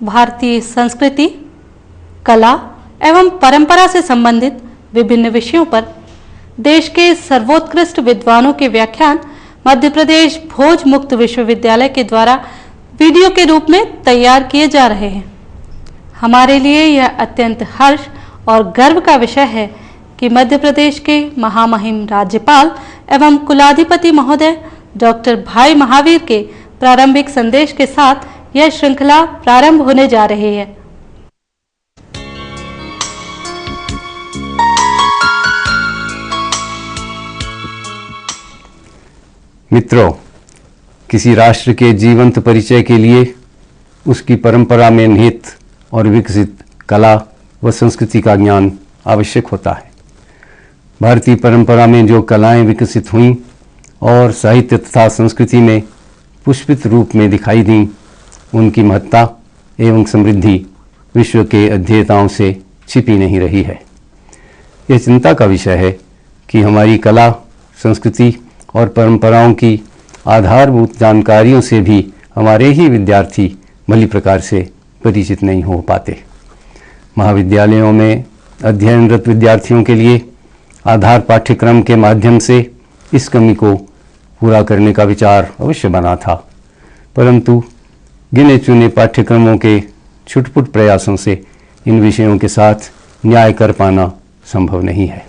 भारतीय संस्कृति, कला एवं परंपरा से संबंधित विभिन्न विषयों पर देश के सर्वोत्कृष्ट विद्वानों के व्याख्यान मध्य प्रदेश भोज मुक्त विश्वविद्यालय के द्वारा वीडियो के रूप में तैयार किए जा रहे हैं। हमारे लिए यह अत्यंत हर्ष और गर्व का विषय है कि मध्य प्रदेश के महामहिम राज्यपाल एवं कुलाधिपति महोदय डॉक्टर भाई महावीर के प्रारंभिक संदेश के साथ यह श्रृंखला प्रारंभ होने जा रही है। मित्रों, किसी राष्ट्र के जीवंत परिचय के लिए उसकी परंपरा में निहित और विकसित कला व संस्कृति का ज्ञान आवश्यक होता है। भारतीय परंपरा में जो कलाएं विकसित हुईं और साहित्य तथा संस्कृति में पुष्पित रूप में दिखाई दी, उनकी महत्ता एवं समृद्धि विश्व के अध्येताओं से छिपी नहीं रही है। यह चिंता का विषय है कि हमारी कला, संस्कृति और परंपराओं की आधारभूत जानकारियों से भी हमारे ही विद्यार्थी भली प्रकार से परिचित नहीं हो पाते। महाविद्यालयों में अध्ययनरत विद्यार्थियों के लिए आधार पाठ्यक्रम के माध्यम से इस कमी को पूरा करने का विचार अवश्य बना था, परंतु गिने चुने पाठ्यक्रमों के छुटपुट प्रयासों से इन विषयों के साथ न्याय कर पाना संभव नहीं है।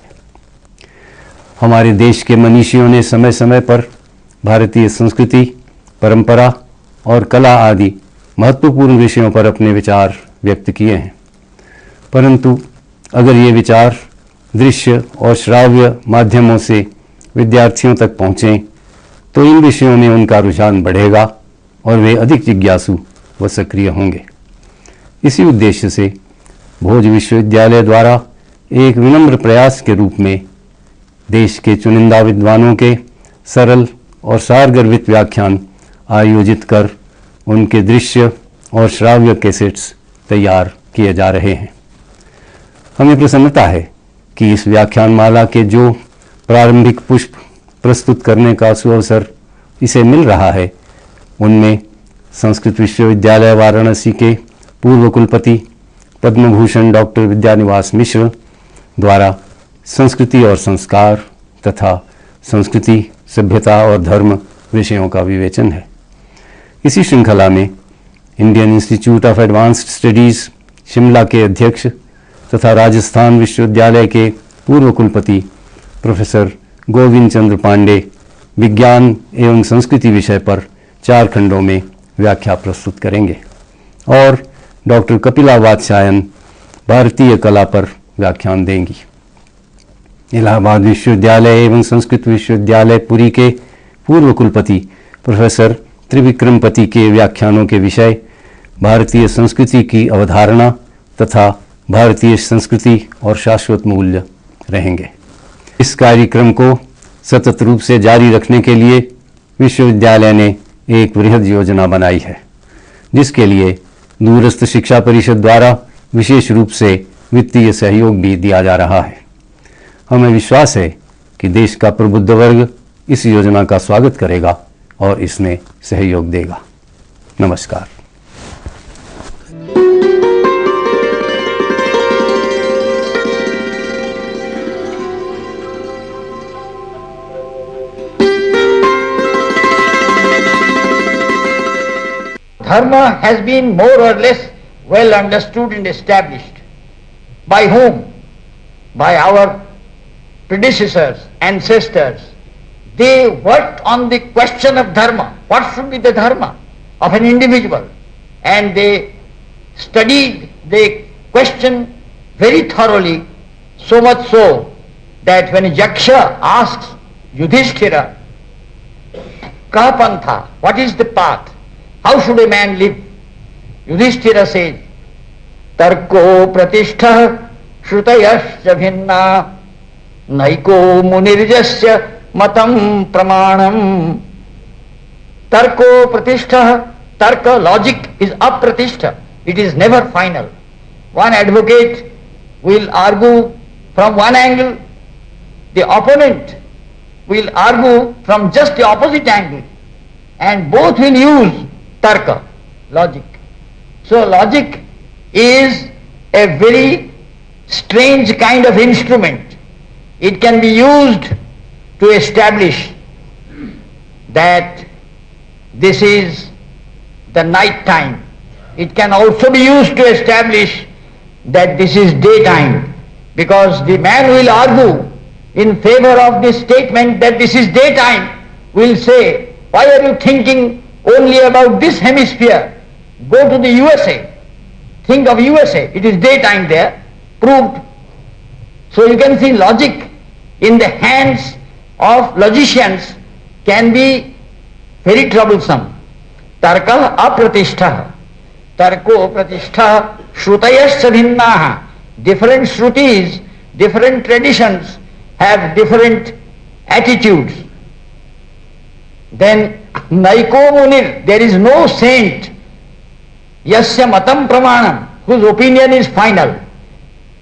हमारे देश के मनीषियों ने समय समय पर भारतीय संस्कृति, परंपरा और कला आदि महत्वपूर्ण विषयों पर अपने विचार व्यक्त किए हैं, परंतु अगर ये विचार दृश्य और श्राव्य माध्यमों से विद्यार्थियों तक पहुँचें तो इन विषयों में उनका रुझान बढ़ेगा और वे अधिक जिज्ञासु व सक्रिय होंगे। इसी उद्देश्य से भोज विश्वविद्यालय द्वारा एक विनम्र प्रयास के रूप में देश के चुनिंदा विद्वानों के सरल और सारगर्भित व्याख्यान आयोजित कर उनके दृश्य और श्राव्य कैसेट्स तैयार किए जा रहे हैं। हमें प्रसन्नता है कि इस व्याख्यान माला के जो प्रारंभिक पुष्प प्रस्तुत करने का सुअवसर इसे मिल रहा है, उनमें संस्कृत विश्वविद्यालय वाराणसी के पूर्व कुलपति पद्म भूषण डॉक्टर विद्यानिवास मिश्र द्वारा संस्कृति और संस्कार तथा संस्कृति, सभ्यता और धर्म विषयों का विवेचन है। इसी श्रृंखला में Indian institute of advanced studies Shimla के अध्यक्ष तथा राजस्थान विश्वविद्यालय के पूर्व कुलपति प्रोफेसर गोविंद चंद्र पांडे विज्ञान एवं संस्कृति विषय पर 4 खंडों में व्याख्या प्रस्तुत करेंगे और डॉक्टर कपिला वात्स्यायन भारतीय कला पर व्याख्यान देंगी। इलाहाबाद विश्वविद्यालय एवं संस्कृत विश्वविद्यालय पुरी के पूर्व कुलपति प्रोफेसर त्रिविक्रमपति के व्याख्यानों के विषय भारतीय संस्कृति की अवधारणा तथा भारतीय संस्कृति और शाश्वत मूल्य रहेंगे। इस कार्यक्रम को सतत रूप से जारी रखने के लिए विश्वविद्यालय ने एक बृहद योजना बनाई है, जिसके लिए दूरस्थ शिक्षा परिषद द्वारा विशेष रूप से वित्तीय सहयोग भी दिया जा रहा है। हमें विश्वास है कि देश का प्रबुद्ध वर्ग इस योजना का स्वागत करेगा और इसमें सहयोग देगा। नमस्कार। Dharma has been more or less well understood and established. By whom? By our predecessors, ancestors. They worked on the question of dharma. What should be the dharma of an individual? And they studied the question very thoroughly, so much so that when Yaksha asks Yudhishthira, Kaha pantha, what is the path? How should a man live? Yudhishthira says, Tarko pratishtha shrutayasya bhinna naiko munirjasya matam pramanam. Tarko pratishtha, tarka, logic is apratishtha. It is never final. One advocate will argue from one angle, the opponent will argue from just the opposite angle, and both will use tarka, logic. So logic is a very strange kind of instrument. It can be used to establish that this is the night time. It can also be used to establish that this is daytime, because the man will argue in favor of this statement that this is daytime, will say, why are you thinking only about this hemisphere? Go to the USA. Think of USA. It is daytime there. Proved. So you can see logic in the hands of logicians can be very troublesome. Tarka apratishta. Tarko pratishtha shrutayasya bhinnaha. Different shrutis, different traditions have different attitudes. Then Naiko Munir, there is no saint, yasya matam pramanam, whose opinion is final.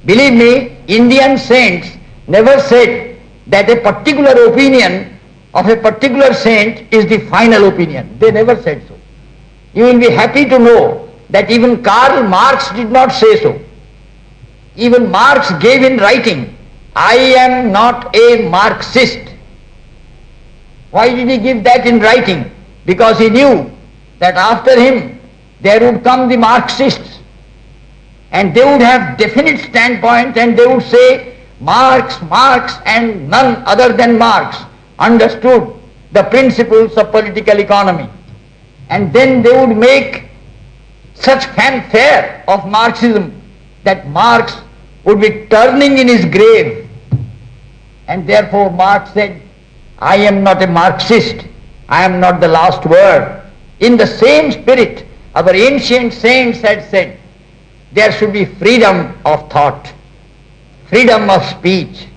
Believe me, Indian saints never said that a particular opinion of a particular saint is the final opinion. They never said so. You will be happy to know that even Karl Marx did not say so. Even Marx gave in writing, I am not a Marxist. Why did he give that in writing? Because he knew that after him there would come the Marxists, and they would have definite standpoint, and they would say Marx and none other than Marx understood the principles of political economy. And then they would make such fanfare of Marxism that Marx would be turning in his grave. And therefore Marx said, I am not a Marxist, I am not the last word. In the same spirit, our ancient saints had said, there should be freedom of thought, freedom of speech.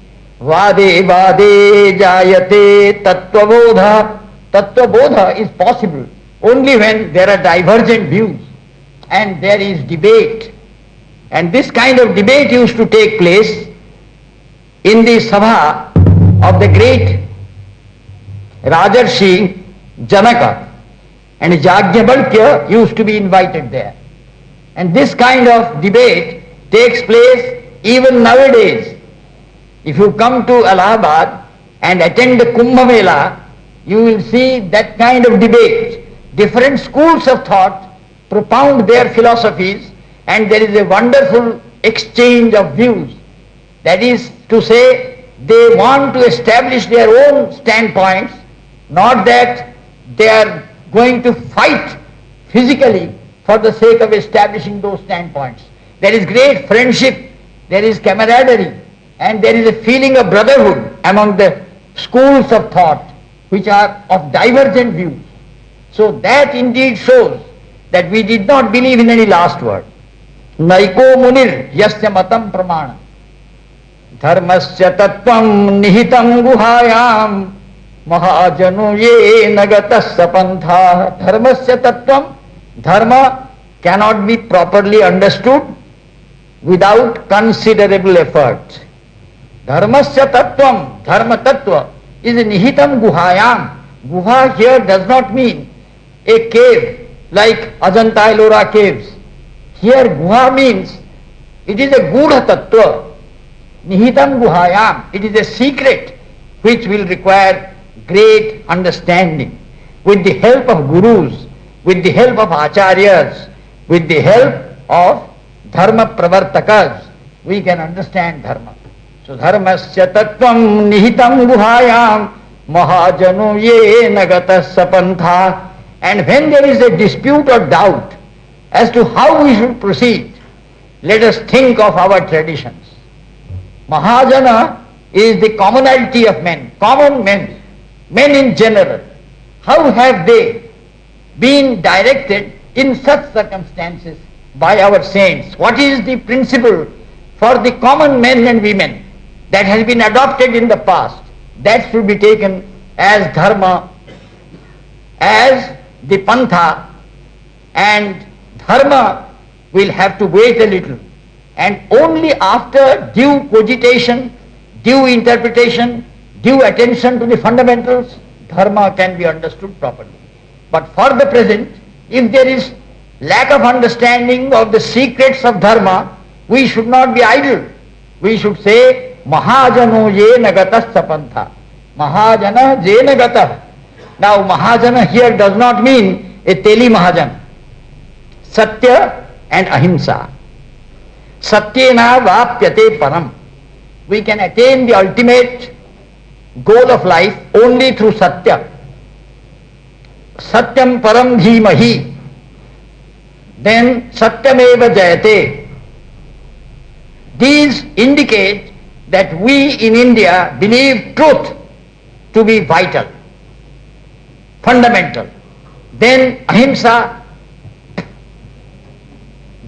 Vade vade jayate tattvabodha. Tattvabodha is possible only when there are divergent views and there is debate. And this kind of debate used to take place in the Sabha of the great Rajarshi Janaka, and Yajnavalkya used to be invited there. And this kind of debate takes place even nowadays. If you come to Allahabad and attend the Kumbh Mela, you will see that kind of debate. Different schools of thought propound their philosophies, and there is a wonderful exchange of views. That is to say, they want to establish their own standpoints, not that they are going to fight physically for the sake of establishing those standpoints. There is great friendship, there is camaraderie, and there is a feeling of brotherhood among the schools of thought which are of divergent views. So that indeed shows that we did not believe in any last word. Naiko munir yasya matam pramana dharmasya tattvam nihitam guhayam mahajanu ye nagatasya pantha. Dharmasya tattvam, dharma cannot be properly understood without considerable effort. Dharmasya tattvam, dharma tattva is nihitam guhayam. Guha here does not mean a cave like Ajanta Ellora caves. Here guha means it is a gudha tattva, nihitam guhayam. It is a secret which will require great understanding. With the help of gurus, with the help of acharyas, with the help of dharma pravartakas, we can understand dharma. So dharmasya tattvam nihitam guhayam mahajanu ye nagatasya pantha. And when there is a dispute or doubt as to how we should proceed, let us think of our traditions. Mahajana is the commonality of men, common men, men in general. How have they been directed in such circumstances by our saints? What is the principle for the common men and women that has been adopted in the past? That should be taken as dharma, as the pantha, and dharma will have to wait a little, and only after due cogitation, due interpretation, due attention to the fundamentals, dharma can be understood properly. But for the present, if there is lack of understanding of the secrets of dharma, we should not be idle. We should say, Mahajano yena gatas sapantha. Mahajana jena gatah. Now Mahajana here does not mean a teli Mahajan. Satya and ahimsa. Satyena vapyate param. We can attain the ultimate goal of life only through Satya. Satyam param dhimahi. Then Satyameva jayate. These indicate that we in India believe truth to be vital, fundamental. Then ahimsa.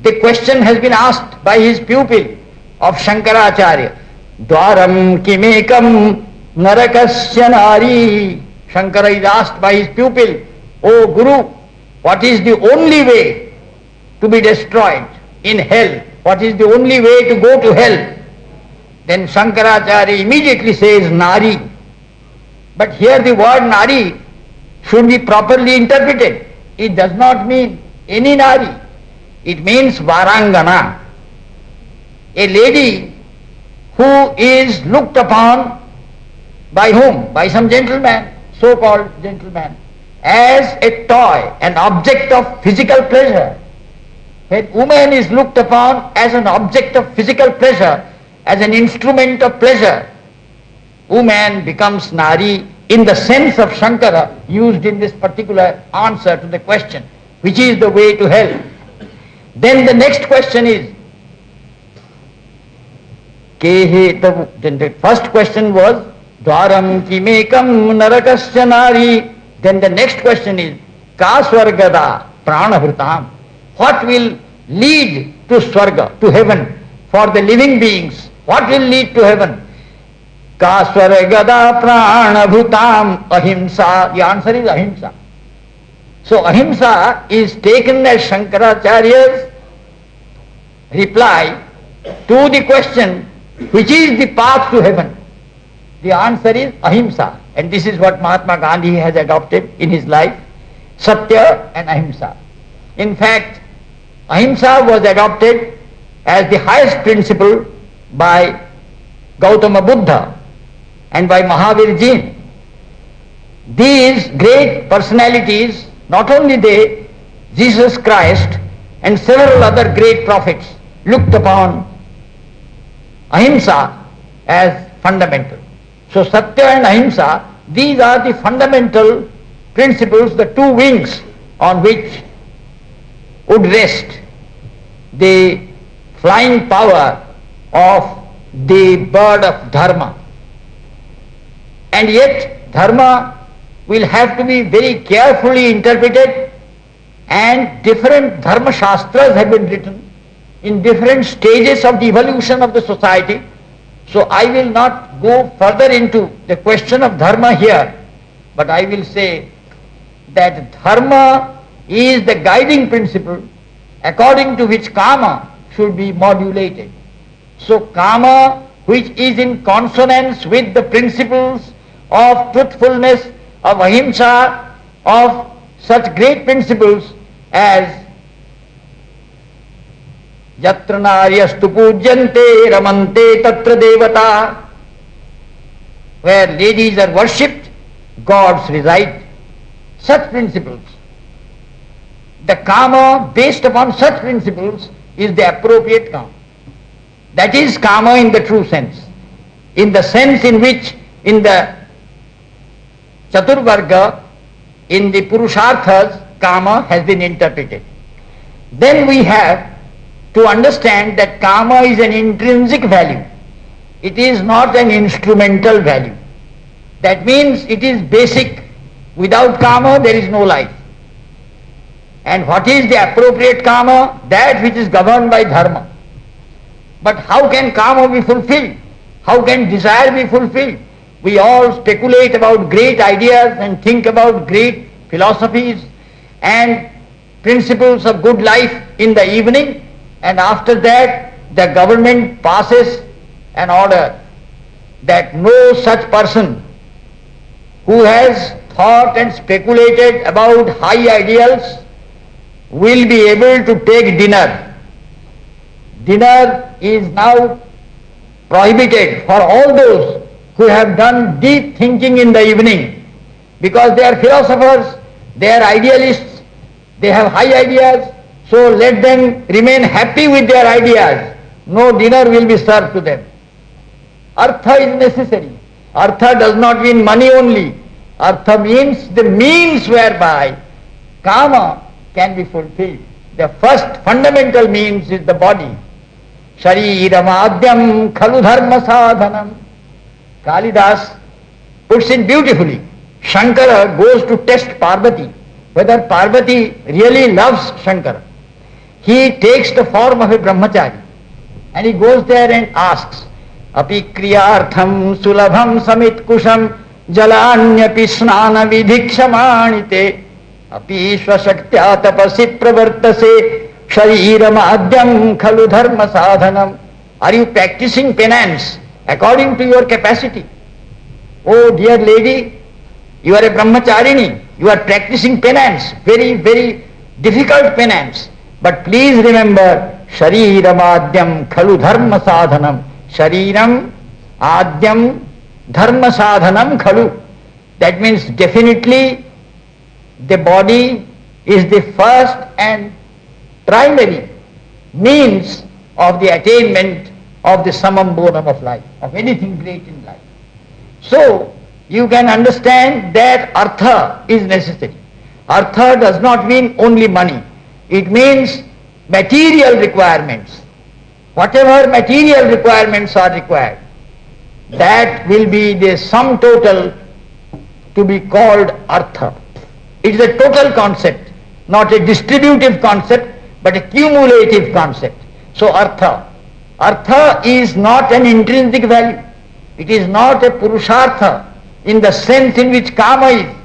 The question has been asked by his pupil of Shankaracharya. Dwaram kimekam narakasya nari. Shankara is asked by his pupil, O Guru, what is the only way to be destroyed in hell? What is the only way to go to hell? Then Shankaracharya immediately says Nari. But here the word Nari should be properly interpreted. It does not mean any Nari. It means Varangana. A lady who is looked upon by whom? By some gentleman, so-called gentleman, as a toy, an object of physical pleasure. When woman is looked upon as an object of physical pleasure, as an instrument of pleasure, woman becomes Nari in the sense of Shankara used in this particular answer to the question, which is the way to hell. Then the next question is, then the first question was, Dwaram kimekam narakasya nari. Then the next question is, Ka swargada pranahrutam. What will lead to swarga, to heaven, for the living beings? What will lead to heaven? Ka swargada pranabhutam ahimsa. The answer is ahimsa. So ahimsa is taken as Shankaracharya's reply to the question, which is the path to heaven? The answer is ahimsa. And this is what Mahatma Gandhi has adopted in his life, Satya and ahimsa. In fact, ahimsa was adopted as the highest principle by Gautama Buddha and by Mahavir Ji. These great personalities, not only they, Jesus Christ and several other great prophets looked upon ahimsa as fundamental. So Satya and ahimsa, these are the fundamental principles, the two wings on which would rest the flying power of the bird of dharma. And yet dharma will have to be very carefully interpreted, and different dharma shastras have been written in different stages of the evolution of the society. So I will not go further into the question of dharma here, but I will say that dharma is the guiding principle according to which kama should be modulated. So kama, which is in consonance with the principles of truthfulness, of ahimsa, of such great principles as Yatra naryastu pujyante ramante tatra devata, where ladies are worshipped, gods reside. Such principles. The kama based upon such principles is the appropriate kama. That is kama in the true sense. In the sense in which in the Chaturvarga, in the Purusharthas, kama has been interpreted. Then we have to understand that kama is an intrinsic value. It is not an instrumental value. That means it is basic. Without kama there is no life. And what is the appropriate kama? That which is governed by dharma. But how can kama be fulfilled? How can desire be fulfilled? We all speculate about great ideas and think about great philosophies and principles of good life in the evening, and after that the government passes an order that no such person who has thought and speculated about high ideals will be able to take dinner. Dinner is now prohibited for all those who have done deep thinking in the evening, because they are philosophers, they are idealists, they have high ideas, so let them remain happy with their ideas. No dinner will be served to them. Artha is necessary. Artha does not mean money only. Artha means the means whereby kama can be fulfilled. The first fundamental means is the body. Shariram khalu dharma sadhanam. Kalidas puts it beautifully. Shankara goes to test Parvati, whether Parvati really loves Shankara. He takes the form of a brahmachari and he goes there and asks, Api kriyartham sulabham samit kusham jalanyapi snana vidhikshamanite api swashaktya tapasi pravartase shariram adyam khalu dharma sadhanam. Are you practicing penance according to your capacity? Oh dear lady, you are a brahmacharini, you are practicing penance, very, very difficult penance. But please remember, shariram adyam khalu dharma sadhanam. Shariram adyam dharma sadhanam khalu. That means definitely the body is the first and primary means of the attainment of the summum bonum of life, of anything great in life. So, you can understand that artha is necessary. Artha does not mean only money. It means material requirements. Whatever material requirements are required, that will be the sum total to be called artha. It is a total concept, not a distributive concept, but a cumulative concept. So artha. Artha is not an intrinsic value. It is not a purushartha in the sense in which kama is.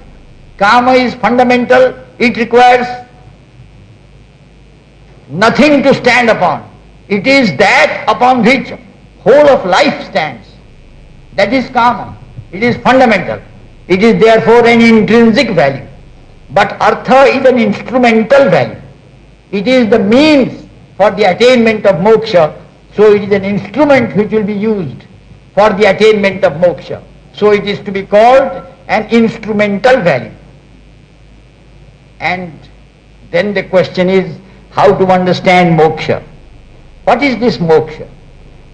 Kama is fundamental. It requires nothing to stand upon. It is that upon which whole of life stands. That is kama. It is fundamental. It is therefore an intrinsic value. But artha is an instrumental value. It is the means for the attainment of moksha. So it is an instrument which will be used for the attainment of moksha. So it is to be called an instrumental value. And then the question is how to understand moksha. What is this moksha?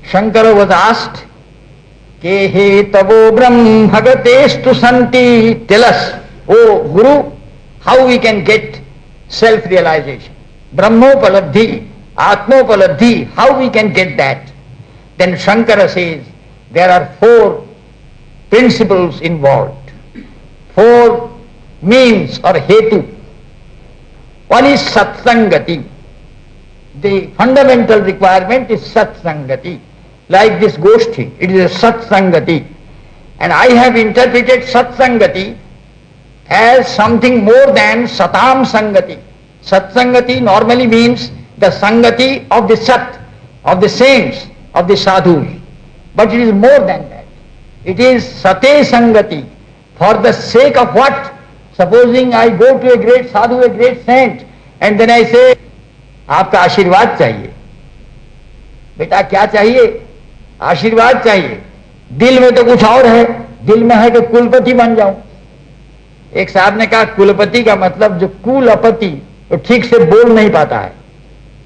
Shankara was asked, Ke he tavo brahmagatestu santi. Tell us, O Guru, how we can get self-realization. Brahmopalabdhi, Atmopalabdhi, how we can get that? Then Shankara says, there are 4 principles involved, 4 means or hetu. One is satsangati. The fundamental requirement is satsangati. Like this goshti, it is a satsangati. And I have interpreted satsangati as something more than satam sangati. Satsangati normally means the sangati of the sat, of the saints, of the sadhus. But it is more than that. It is sate sangati. For the sake of what? Supposing I go to a great sadhu, a great saint, and then I say, आपका आशीर्वाद चाहिए. बेटा क्या चाहिए? आशीर्वाद चाहिए. दिल में तो कुछ और है. दिल में है कि कुलपति बन जाऊं. एक साहब ने कहा कुलपति का मतलब जो कुलपति तो ठीक से बोल नहीं पाता है,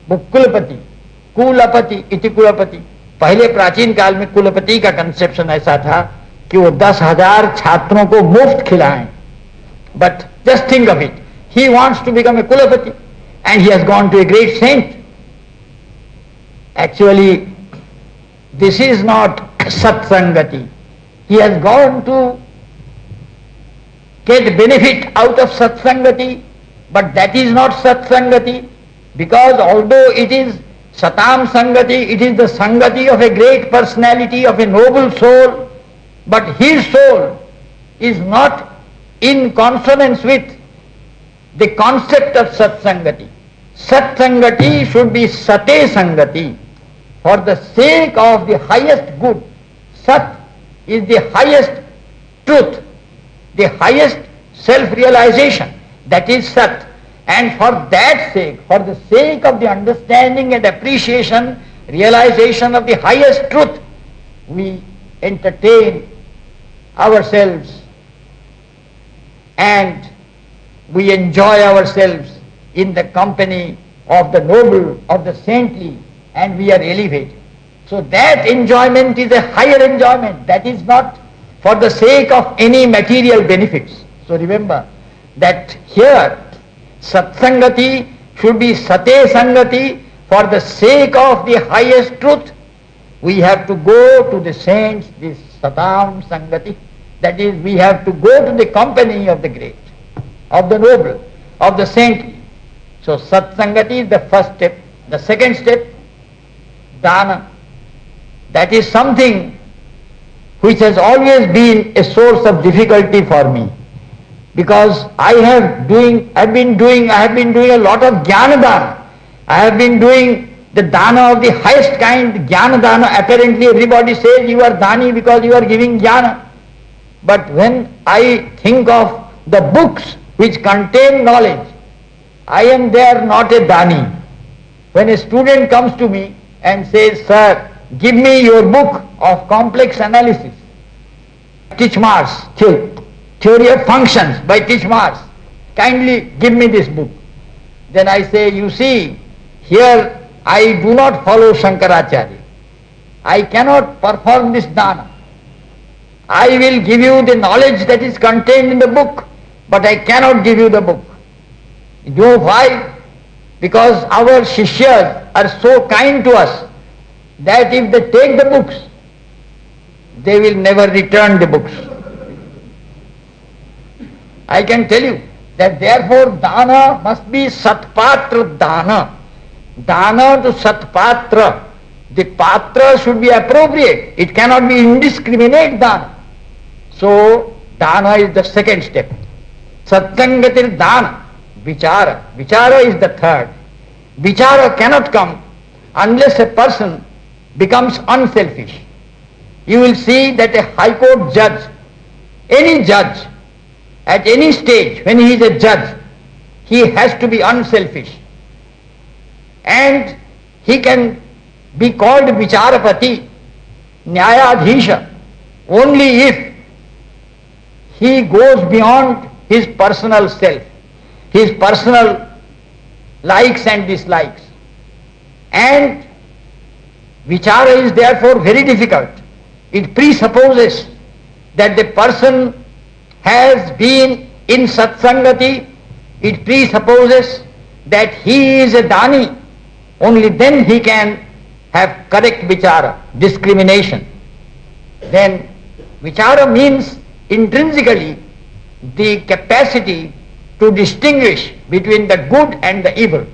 वो कुलपति. कुलपति इति कुलपति. पहले प्राचीन काल में कुलपति का कंसेप्शन ऐसा था कि वो 10,000 छात्रों को मुफ्त खिलाएं. But just think of it, he wants to become a कुलपति and he has gone to a great saint. Actually, this is not satsangati. He has gone to get benefit out of satsangati, but that is not satsangati, because although it is satam sangati, it is the sangati of a great personality, of a noble soul, but his soul is not in consonance with the concept of satsangati. Satsangati should be sate sangati, for the sake of the highest good. Sat is the highest truth, the highest self-realization. That is sat. And for that sake, for the sake of the understanding and appreciation, realization of the highest truth, we entertain ourselves and we enjoy ourselves in the company of the noble, of the saintly, and we are elevated. So that enjoyment is a higher enjoyment. That is not for the sake of any material benefits. So remember that here Satsangati should be Sate Sangati. For the sake of the highest truth, we have to go to the saints, this Satam Sangati. That is, we have to go to the company of the great, of the noble, of the saintly. So Satsangati is the first step. The second step, Dana. That is something which has always been a source of difficulty for me. Because I have been doing a lot of Jnana Dana. I have been doing the Dana of the highest kind, Jnana Dana. Apparently everybody says you are Dani because you are giving Jnana. But when I think of the books which contain knowledge, I am there not a Dani. When a student comes to me and says, sir, give me your book of complex analysis, Titchmarsh, Theory of Functions by Titchmarsh, kindly give me this book. Then I say, you see, here I do not follow Shankaracharya. I cannot perform this dana. I will give you the knowledge that is contained in the book, but I cannot give you the book. You know why? Because our Shishyas are so kind to us that if they take the books, they will never return the books. I can tell you that therefore dana must be satpatra dana. Dana to satpatra. The patra should be appropriate. It cannot be indiscriminate dana. So dana is the second step. Satsangatir dana. Vichara. Vichara is the third. Vichara cannot come unless a person becomes unselfish. You will see that a high court judge, any judge, at any stage when he is a judge, he has to be unselfish. And he can be called Vicharapati, Nyayadhisha, only if he goes beyond his personal self, his personal likes and dislikes. And Vichara is therefore very difficult. It presupposes that the person has been in Satsangati. It presupposes that he is a Dani. Only then he can have correct Vichara, discrimination. Then Vichara means intrinsically the capacity to distinguish between the good and the evil.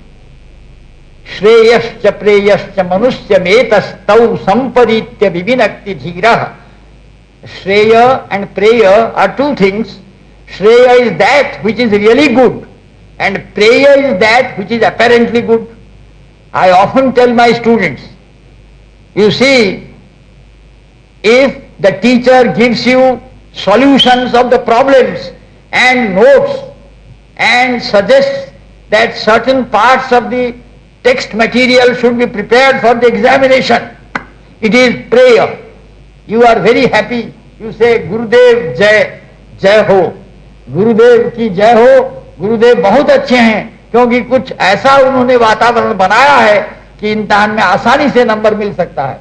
Shreyascha preyascha manusya metastau samparitya vivinakti dhiraha. Shreya and Preya are two things. Shreya is that which is really good, and Preya is that which is apparently good. I often tell my students, you see, if the teacher gives you solutions of the problems and notes and suggests that certain parts of the text material should be prepared for the examination, it is prayer. You are very happy. You say, Gurudev Jai, Jai Ho. Gurudev ki Jai Ho. Gurudev बहुत अच्छे हैं, क्योंकि कुछ ऐसा उन्होंने वातावरण बनाया है कि इम्तिहान में आसानी से नंबर मिल सकता है.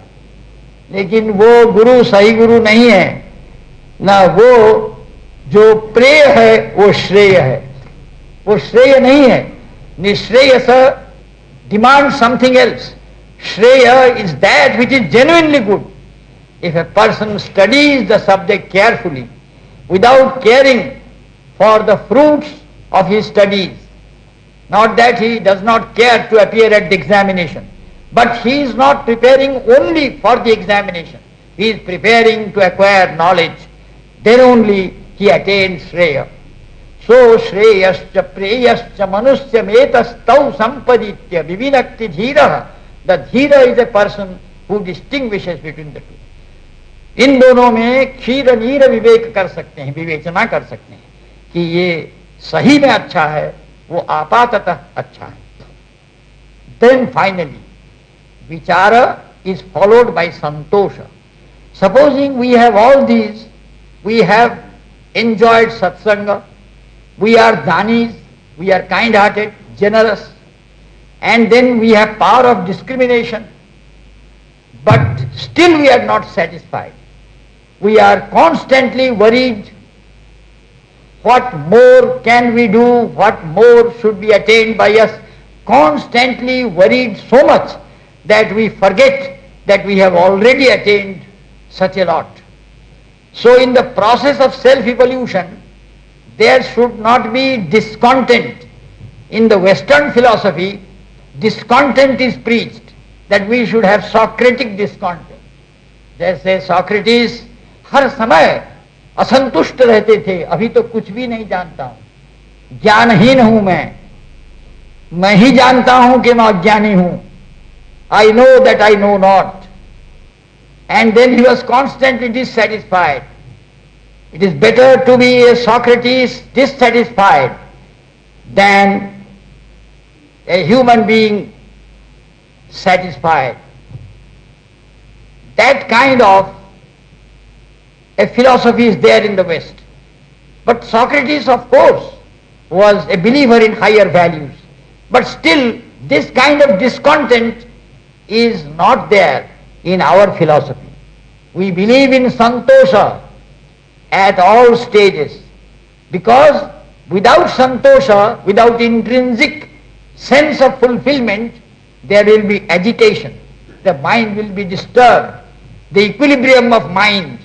लेकिन वो गुरु सही गुरु नहीं है ना. वो जो प्रेय है वो श्रेय है, वो श्रेय नहीं है. निश्रेयस demands something else. Shreya is that which is genuinely good. If a person studies the subject carefully, without caring for the fruits of his studies, not that he does not care to appear at the examination, but he is not preparing only for the examination, he is preparing to acquire knowledge, then only he attains Shreya. So Shreyascha Preyascha Manusya Metastau Sampaditya Vivinakti Dhiraha. The Dhira is a person who distinguishes between the two. इन दोनों में क्षीर नीर विवेक कर सकते हैं, विवेचना कर सकते हैं कि ये सही में अच्छा है वो आपाततः अच्छा है. Then finally, vichara is followed by santosha. Supposing we have all these, we have enjoyed satsanga, we are dhanis, we are kind-hearted, generous, and then we have power of discrimination, but still we are not satisfied. We are constantly worried, what more can we do, what more should be attained by us, constantly worried so much that we forget that we have already attained such a lot. So in the process of self-evolution, there should not be discontent. In the Western philosophy, discontent is preached, that we should have Socratic discontent. जैसे Socrates हर समय असंतुष्ट रहते थे, अभी तो कुछ भी नहीं जानता हूं, ज्ञानहीन हूं मैं ही जानता हूं कि मैं अज्ञानी हूं. I know that I know not. And then he was constantly dissatisfied. It is better to be a Socrates dissatisfied than a human being satisfied. That kind of a philosophy is there in the West. But Socrates, of course, was a believer in higher values. But still, this kind of discontent is not there in our philosophy. We believe in santosha at all stages, because without santosha, without intrinsic sense of fulfillment, there will be agitation. The mind will be disturbed. The equilibrium of mind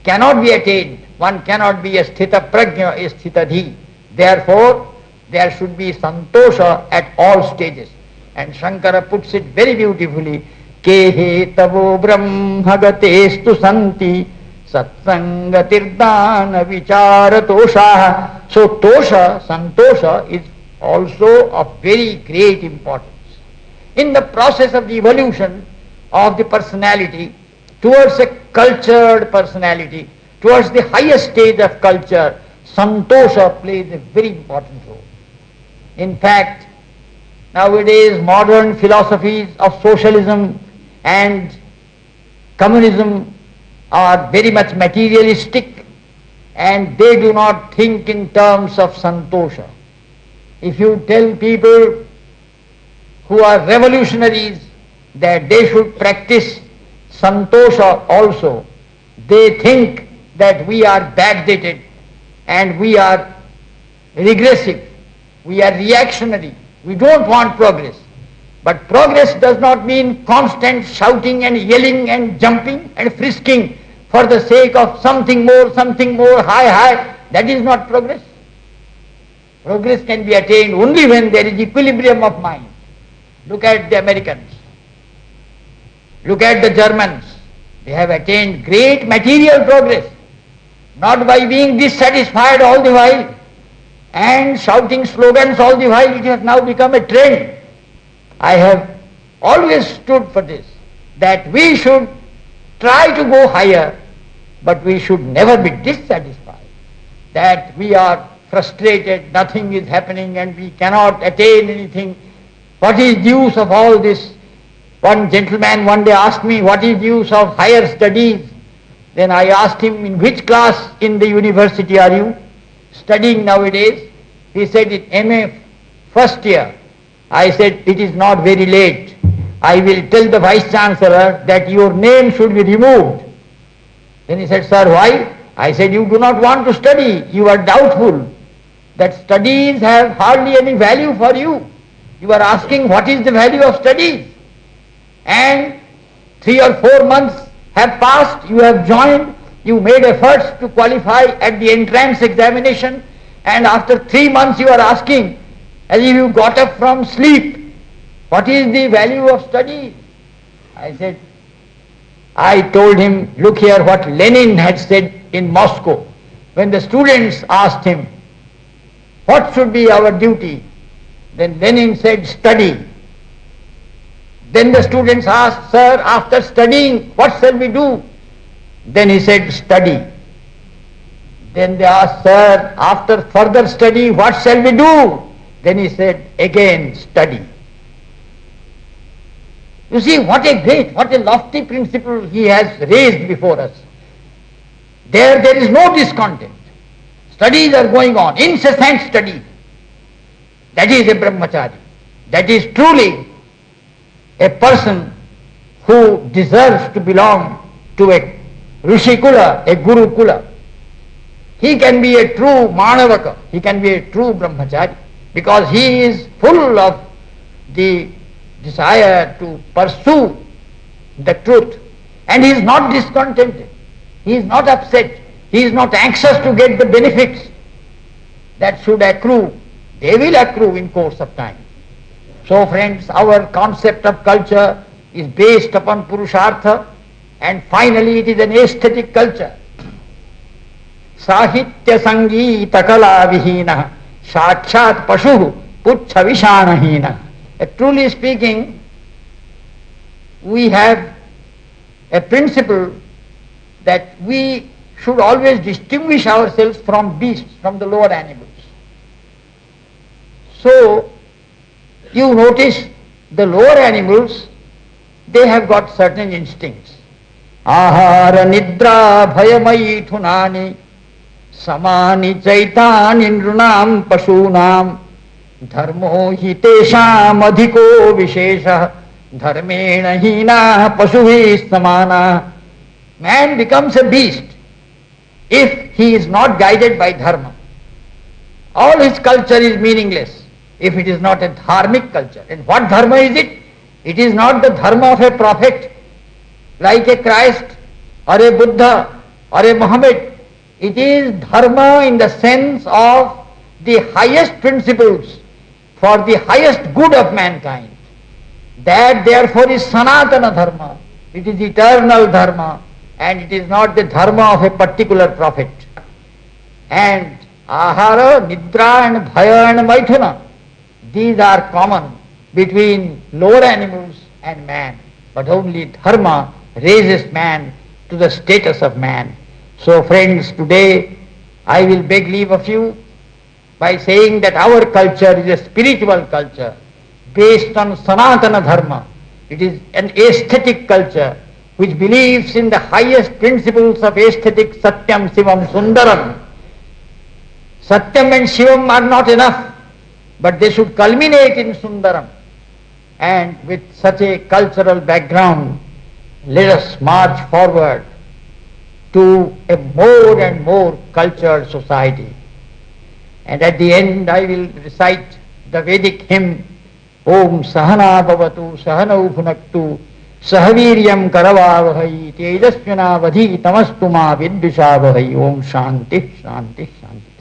cannot be attained. One cannot be a sthita prajna, a sthitadhi. Therefore, there should be santosha at all stages. And Shankara puts it very beautifully, Kehe tavo brahmagatestu santi satsangatirddana vichara tosha. So tosha, santosha is also of very great importance. In the process of the evolution of the personality towards a cultured personality, towards the highest stage of culture, santosha plays a very important role. In fact, nowadays modern philosophies of socialism and communism are very much materialistic, and they do not think in terms of santosha. If you tell people who are revolutionaries that they should practice santosha also, they think that we are backdated and we are regressive, we are reactionary, we don't want progress. But progress does not mean constant shouting and yelling and jumping and frisking for the sake of something more, high. That is not progress. Progress can be attained only when there is equilibrium of mind. Look at the Americans. Look at the Germans. They have attained great material progress, not by being dissatisfied all the while and shouting slogans all the while. It has now become a trend. I have always stood for this, that we should try to go higher, but we should never be dissatisfied, that we are frustrated, nothing is happening and we cannot attain anything. What is the use of all this? One gentleman one day asked me, what is the use of higher studies? Then I asked him, in which class in the university are you studying nowadays? He said, in MA first year. I said, it is not very late. I will tell the Vice Chancellor that your name should be removed. Then he said, sir, why? I said, you do not want to study. You are doubtful that studies have hardly any value for you. You are asking what is the value of studies. And 3 or 4 months have passed, you have joined, you made efforts to qualify at the entrance examination, and after 3 months you are asking, as if you got up from sleep, what is the value of study? I told him, look here what Lenin had said in Moscow. When the students asked him, what should be our duty? Then Lenin said, study. Then the students asked, sir, after studying, what shall we do? Then he said, study. Then they asked, sir, after further study, what shall we do? Then he said, again study. You see what a great, what a lofty principle he has raised before us. There is no discontent. Studies are going on, incessant study. That is a brahmachari. That is truly a person who deserves to belong to a Rishikula, a Gurukula. He can be a true Manavaka, he can be a true brahmachari, because he is full of the desire to pursue the truth, and he is not discontented, he is not upset, he is not anxious to get the benefits that should accrue. They will accrue in course of time. So friends, our concept of culture is based upon Purushartha, and finally it is an aesthetic culture. Sahitya Sangeeta Kala Vihina Sakshat Pashu Puchha Vishanahina. Truly speaking, we have a principle that we should always distinguish ourselves from beasts, from the lower animals. So, you notice the lower animals, they have got certain instincts. Ahara nidra bhayamai thunani samani chaitani nrunam pasunam dharmo hi tesham adhiko vishesha dharmena hina pasuhi samana. Man becomes a beast if he is not guided by dharma. All his culture is meaningless if it is not a dharmic culture. And what dharma is it? It is not the dharma of a prophet like a Christ or a Buddha or a Muhammad. It is dharma in the sense of the highest principles for the highest good of mankind. That therefore is Sanatana dharma. It is eternal dharma, and it is not the dharma of a particular prophet. And ahara, nidra and bhaya and maithuna, these are common between lower animals and man, but only dharma raises man to the status of man. So friends, today I will beg leave of you by saying that our culture is a spiritual culture based on Sanatana dharma. It is an aesthetic culture which believes in the highest principles of aesthetic Satyam, Shivam, Sundaram. Satyam and Shivam are not enough, but they should culminate in Sundaram. And with such a cultural background, let us march forward to a more and more cultured society. And at the end I will recite the Vedic hymn, Om Sahana Bhavatu Sahanau Bhunaktu Sahaviryam Karavavahai Tejasvina Vadhi Tamastu Ma Vidvishavahai. Om Shanti Shanti Shanti.